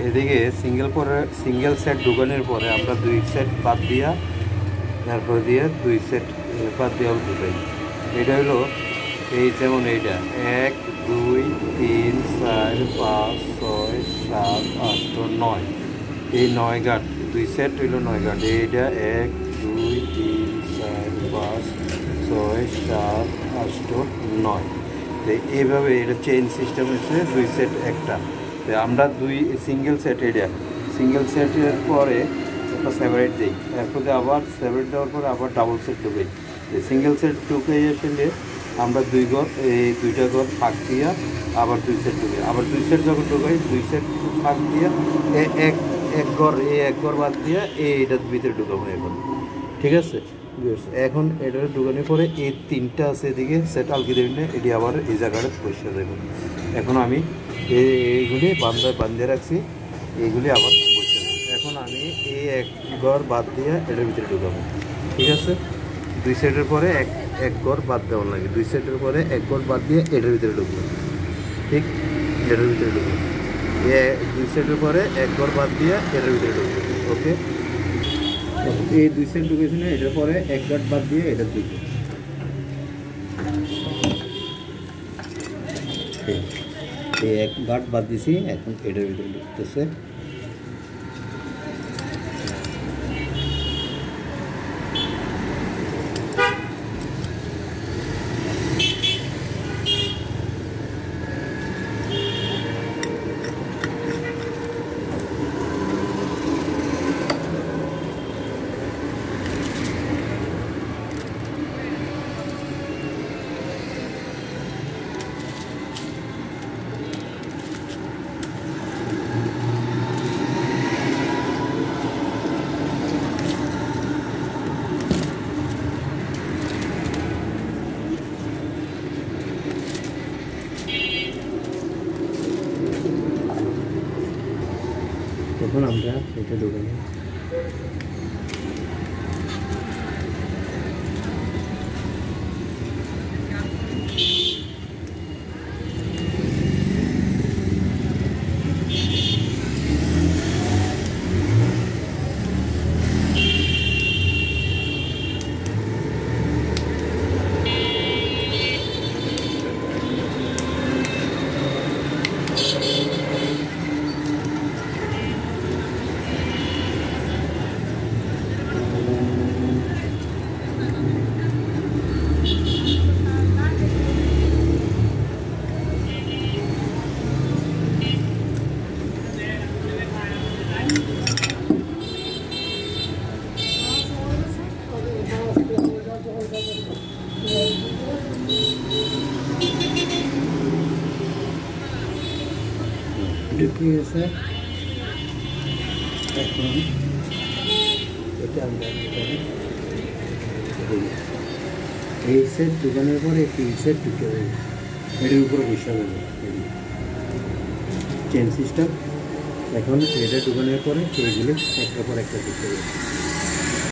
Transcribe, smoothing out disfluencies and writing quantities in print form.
এদিকে single set ঢুকানোর পরে আমরা 2 সেট বাদ দিয়া তারপর দিয়ে 2 সেট বাদ দিয়ে ঢুকাই। এটা হলো এই যেমন এইটা 1 2 3 4 5 6 7 8 9, এই 9 গাঁট 2 সেট হইল 9 গাঁট। এইটা 1 2 3 4 5 6 7 8 9। তো এইভাবে এটা চেইন সিস্টেম হচ্ছে 2 সেট একটা। তো আমরা 2 সিঙ্গেল সেট, এটা সিঙ্গেল সেটের পরে একটা সেপারেট দিই, এরপরে আবার সেপারেট দেওয়ার পরে আবার ডাবল সেট ঢুকাই। সিঙ্গেল সেট ঢুকাই আসলে আমরা 2 ঘর, এই 2টা ঘর ফাঁক দিয়া আবার 2 সেট ঢুকাই। আবার 2 সেট যখন ঢুকাই 2 সেট ফাঁক দিয়া এক ঘর, এক ঘর বাদ দিয়া এইটার ভিতরে ঢুকাবো এখন। ঠিক আছে, এখন এটা ঢুকানোর পরে এই 3টা আছে এদিকে সেট আলগি দেবেন না, এটি আবার এই জায়গাটা পরিষ্কার দেবেন। এখন আমি এইগুলি বান্ধে রাখছি, এইগুলি আবার পরিষ্কার দেবেন। এখন আমি এই এক ঘর বাদ দিয়ে এটার ভিতরে ঢুকাবো। ঠিক আছে, 2 সেটের পরে এক ঘর বাদ দেওয়ার লাগে, 2 সেটের পরে এক ঘর বাদ দিয়ে এটার ভিতরে ঢুকবো। ঠিক, এটার ভিতরে ঢুকবো। 2 সেটের পরে এক ঘর বাদ দিয়ে এটার ভিতরে ঢুকবো। ওকে, এই 2 সেট ঢুকেছে না, এটার পরে এক গাঁট বাদ দিয়ে এটা ঢুকবো। এই এক গাঁট বাদ দিছি, এখন এটার ভিতরে ঢুকতেছে। তখন আমরা এটা ঢুকাবো। ঢুকিয়ে গেছে। এখন এটা আমরা এই সেট ঢুকানোর পরে 3 সেট ঢুকে দেবে, এটার উপরে বসে দেবে চেন সিস্টেম। এখন এটা ঢুকানোর পরে এইগুলো একটার পর একটা ঢুকে দেবে।